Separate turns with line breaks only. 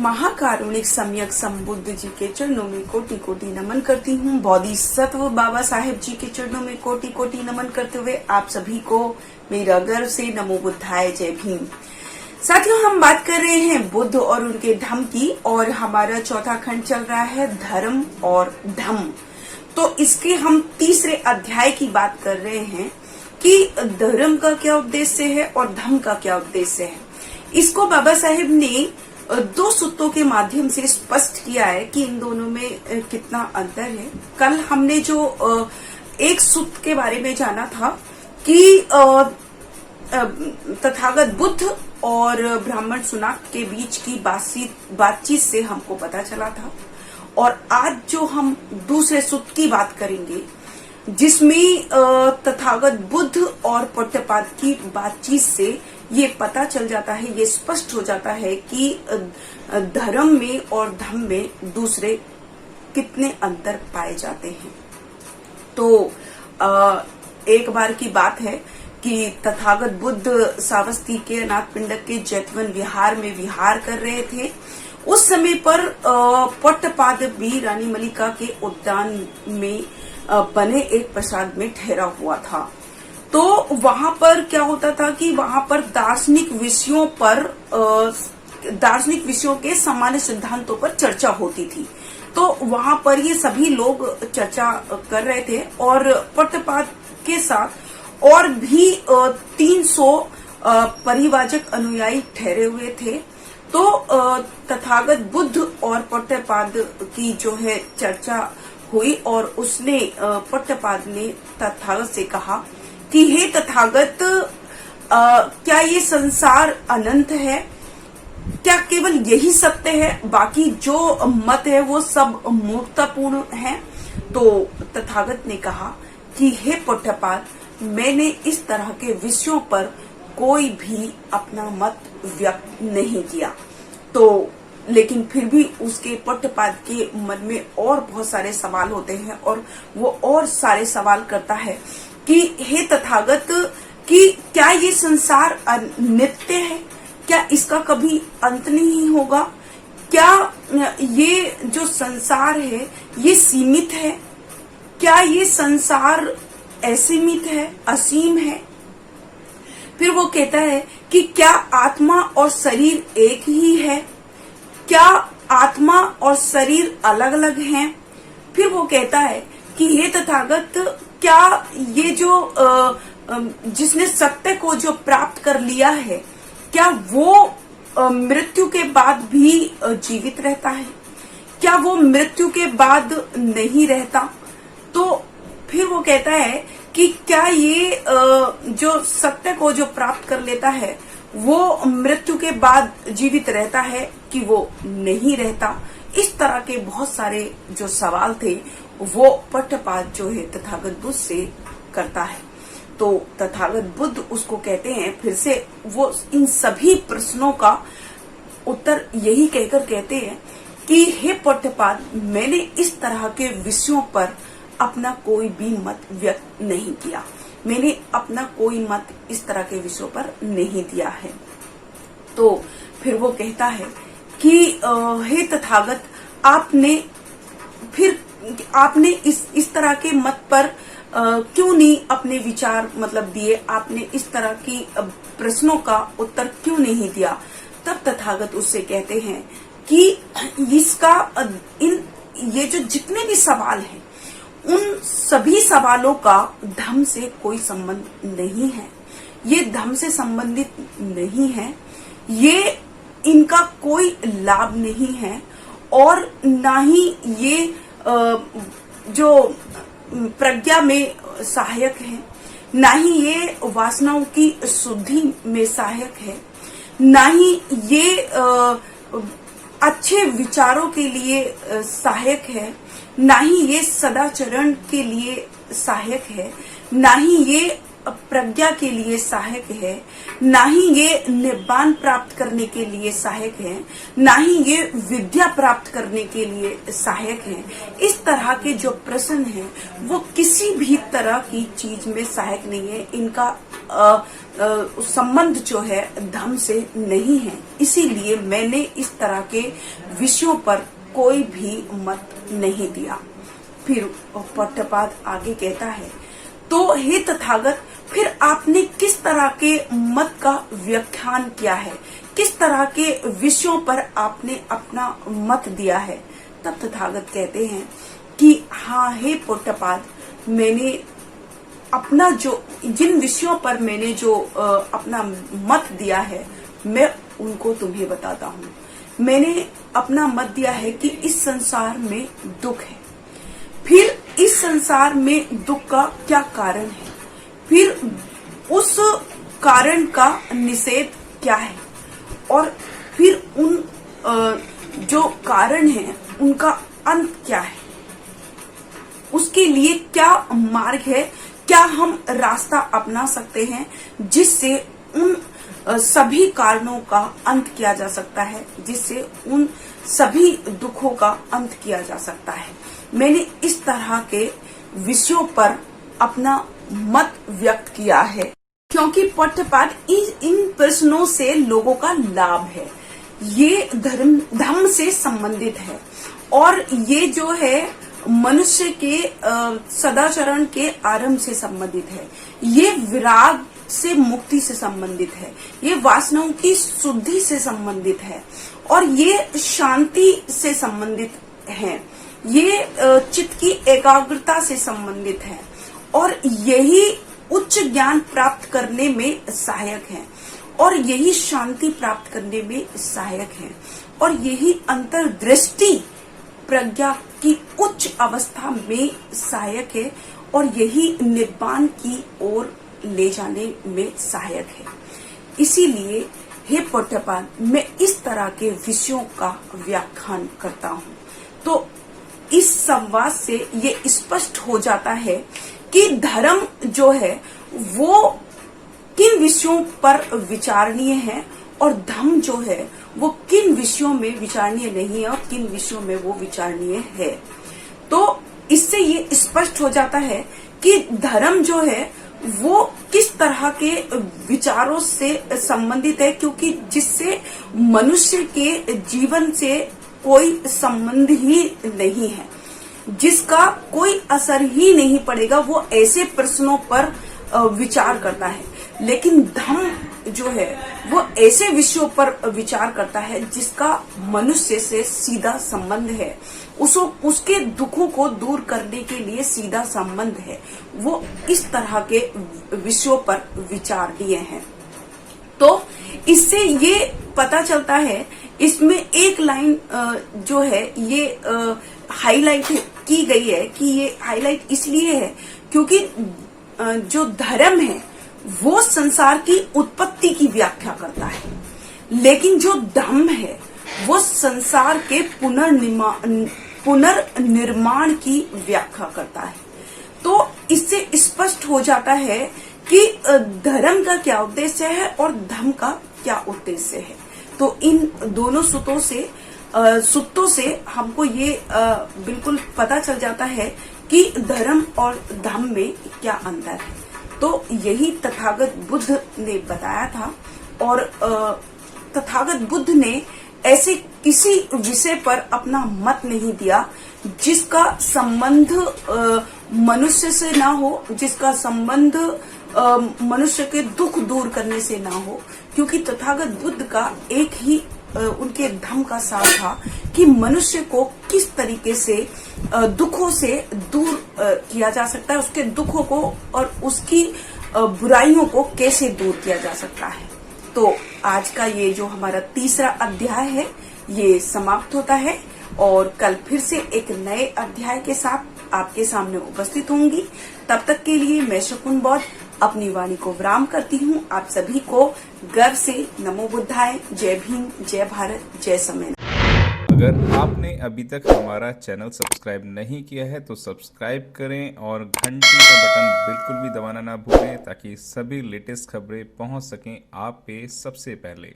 महाकारुणिक सम्यक संबुद्ध जी के चरणों में कोटि कोटि नमन करती हूँ। बोधिसत्व बाबा साहेब जी के चरणों में कोटि कोटि नमन करते हुए आप सभी को मेरा गर्व से नमो बुद्धाय जय भीम। साथियों, हम बात कर रहे हैं बुद्ध और उनके धम्म की, और हमारा चौथा खंड चल रहा है धर्म और धम्म। तो इसके हम तीसरे अध्याय की बात कर रहे हैं कि धर्म का क्या उद्देश्य है और धम्म का क्या उद्देश्य है। इसको बाबा साहेब ने दो सूत्रों के माध्यम से स्पष्ट किया है कि इन दोनों में कितना अंतर है। कल हमने जो एक सूत्र के बारे में जाना था कि तथागत बुद्ध और ब्राह्मण सुनाक के बीच की बातचीत से हमको पता चला था, और आज जो हम दूसरे सूत्र की बात करेंगे जिसमें तथागत बुद्ध और पौट्टपाद की बातचीत से ये पता चल जाता है, ये स्पष्ट हो जाता है कि धर्म में और धम्म में दूसरे कितने अंतर पाए जाते हैं। तो एक बार की बात है कि तथागत बुद्ध सावस्ती के अनाथ पिंडक के जैतवन विहार में विहार कर रहे थे। उस समय पर पौट्टपाद भी रानी मलिका के उद्यान में बने एक प्रसाद में ठहरा हुआ था। तो वहां पर क्या होता था कि वहां पर दार्शनिक विषयों के सामान्य सिद्धांतों पर चर्चा होती थी। तो वहां पर ये सभी लोग चर्चा कर रहे थे, और पौट्टपाद के साथ और भी 300 परिवाचक अनुयायी ठहरे हुए थे। तो तथागत बुद्ध और पौट्टपाद की जो है चर्चा हुई, और उसने पौट्टपाद ने तथागत से कहा कि हे तथागत, क्या ये संसार अनंत है? क्या केवल यही सत्य है? बाकी जो मत है वो सब मूर्खतापूर्ण है? तो तथागत ने कहा कि हे पौट्टपाद, मैंने इस तरह के विषयों पर कोई भी अपना मत व्यक्त नहीं किया। तो लेकिन फिर भी उसके पौट्टपाद के मन में और बहुत सारे सवाल होते हैं, और वो और सारे सवाल करता है कि हे तथागत, कि क्या ये संसार नित्य है? क्या इसका कभी अंत नहीं होगा? क्या ये जो संसार है ये सीमित है? क्या ये संसार असीमित है, असीम है? फिर वो कहता है कि क्या आत्मा और शरीर एक ही है? क्या आत्मा और शरीर अलग अलग हैं? फिर वो कहता है कि हे तथागत, क्या ये जो जिसने सत्य को जो प्राप्त कर लिया है, क्या वो मृत्यु के बाद भी जीवित रहता है? क्या वो मृत्यु के बाद नहीं रहता? तो फिर वो कहता है कि क्या ये जो सत्य को जो प्राप्त कर लेता है वो मृत्यु के बाद जीवित रहता है कि वो नहीं रहता? इस तरह के बहुत सारे जो सवाल थे वो पौट्टपाद जो है तथागत बुद्ध से करता है। तो तथागत बुद्ध उसको कहते हैं, फिर से वो इन सभी प्रश्नों का उत्तर यही कहकर कहते हैं कि हे पौट्टपाद, मैंने इस तरह के विषयों पर अपना कोई भी मत व्यक्त नहीं किया। मैंने अपना कोई मत इस तरह के विषयों पर नहीं दिया है। तो फिर वो कहता है कि हे तथागत, आपने इस तरह के मत पर क्यों नहीं अपने विचार दिए? आपने इस तरह की प्रश्नों का उत्तर क्यों नहीं दिया? तब तथागत उससे कहते हैं कि ये जो जितने भी सवाल हैं, उन सभी सवालों का धर्म से कोई संबंध नहीं है। ये धर्म से संबंधित नहीं है, ये इनका कोई लाभ नहीं है, और ना ही ये जो प्रज्ञा में सहायक है, ना ही ये वासनाओं की शुद्धि में सहायक है, ना ही ये अच्छे विचारों के लिए सहायक है, ना ही ये सदाचरण के लिए सहायक है, ना ही ये प्रज्ञा के लिए सहायक है, ना ही ये निर्वाण प्राप्त करने के लिए सहायक है, ना ही ये विद्या प्राप्त करने के लिए सहायक है। इस तरह के जो प्रश्न हैं वो किसी भी तरह की चीज में सहायक नहीं है। इनका संबंध जो है धर्म से नहीं है। इसीलिए मैंने इस तरह के विषयों पर कोई भी मत नहीं दिया। फिर पट्टपाद आगे कहता है, तो हे तथागत, फिर आपने किस तरह के मत का व्याख्यान किया है, किस तरह के विषयों पर आपने अपना मत दिया है। तब तथागत कहते हैं कि हाँ हे पट्टपाद, मैंने अपना जिन विषयों पर मैंने जो अपना मत दिया है, मैं उनको तुम्हें बताता हूँ। मैंने अपना मत दिया है कि इस संसार में दुख है। फिर इस संसार में दुख का क्या कारण है, फिर उस कारण का निषेध क्या है, और फिर उन जो कारण है उनका अंत क्या है, उसके लिए क्या मार्ग है, क्या हम रास्ता अपना सकते हैं जिससे उन सभी कारणों का अंत किया जा सकता है, जिससे उन सभी दुखों का अंत किया जा सकता है। मैंने इस तरह के विषयों पर अपना मत व्यक्त किया है, क्योंकि पट्टपाद इन प्रश्नों से लोगों का लाभ है। ये धर्म से संबंधित है, और ये जो है मनुष्य के सदाचरण के आरंभ से संबंधित है। ये विराग से मुक्ति से संबंधित है, ये वासनाओं की शुद्धि से संबंधित है, और ये शांति से संबंधित है, ये चित्त की एकाग्रता से संबंधित है, और यही उच्च ज्ञान प्राप्त करने में सहायक है, और यही शांति प्राप्त करने में सहायक है, और यही अंतर्दृष्टि प्रज्ञा की उच्च अवस्था में सहायक है, और यही निर्वाण की ओर ले जाने में सहायक है। इसीलिए हे पट्टपाद, मैं इस तरह के विषयों का व्याख्यान करता हूँ। तो इस संवाद से ये स्पष्ट हो जाता है कि धर्म जो है वो किन विषयों पर विचारणीय है, और धर्म जो है वो किन विषयों में विचारणीय नहीं है, और किन विषयों में वो विचारणीय है। तो इससे ये स्पष्ट हो जाता है कि धर्म जो है वो किस तरह के विचारों से संबंधित है, क्योंकि जिससे मनुष्य के जीवन से कोई संबंध ही नहीं है, जिसका कोई असर ही नहीं पड़ेगा, वो ऐसे प्रश्नों पर विचार करता है। लेकिन धम्म जो है वो ऐसे विषयों पर विचार करता है जिसका मनुष्य से सीधा संबंध है, उसके दुखों को दूर करने के लिए सीधा संबंध है। वो इस तरह के विषयों पर विचार दिए हैं। तो इससे ये पता चलता है, इसमें एक लाइन जो है ये हाईलाइट की गई है कि ये हाईलाइट इसलिए है क्योंकि जो धर्म है वो संसार की उत्पत्ति की व्याख्या करता है, लेकिन जो धम्म है वो संसार के पुनर्निर्माण की व्याख्या करता है। तो इससे स्पष्ट हो जाता है कि धर्म का क्या उद्देश्य है और धम्म का क्या उद्देश्य है। तो इन दोनों सूत्रों से हमको ये बिल्कुल पता चल जाता है कि धर्म और धम्म में क्या अंतर है। तो यही तथागत बुद्ध ने बताया था, और तथागत बुद्ध ने ऐसे किसी विषय पर अपना मत नहीं दिया जिसका संबंध मनुष्य से ना हो, जिसका संबंध मनुष्य के दुख दूर करने से ना हो, क्योंकि तथागत बुद्ध का एक ही उनके धम्म का सार था कि मनुष्य को किस तरीके से दुखों से दूर किया जा सकता है, उसके दुखों को और उसकी बुराइयों को कैसे दूर किया जा सकता है। तो आज का ये जो हमारा तीसरा अध्याय है ये समाप्त होता है, और कल फिर से एक नए अध्याय के साथ आपके सामने उपस्थित होंगी। तब तक के लिए मैं शकुन बौद्ध अपनी वाणी को विराम करती हूँ। आप सभी को गर्व से नमो बुद्धाय, जय भीम, जय भारत, जय समय।
अगर आपने अभी तक हमारा चैनल सब्सक्राइब नहीं किया है तो सब्सक्राइब करें और घंटी का बटन बिल्कुल भी दबाना ना भूलें ताकि सभी लेटेस्ट खबरें पहुंच सकें आप पे सबसे पहले।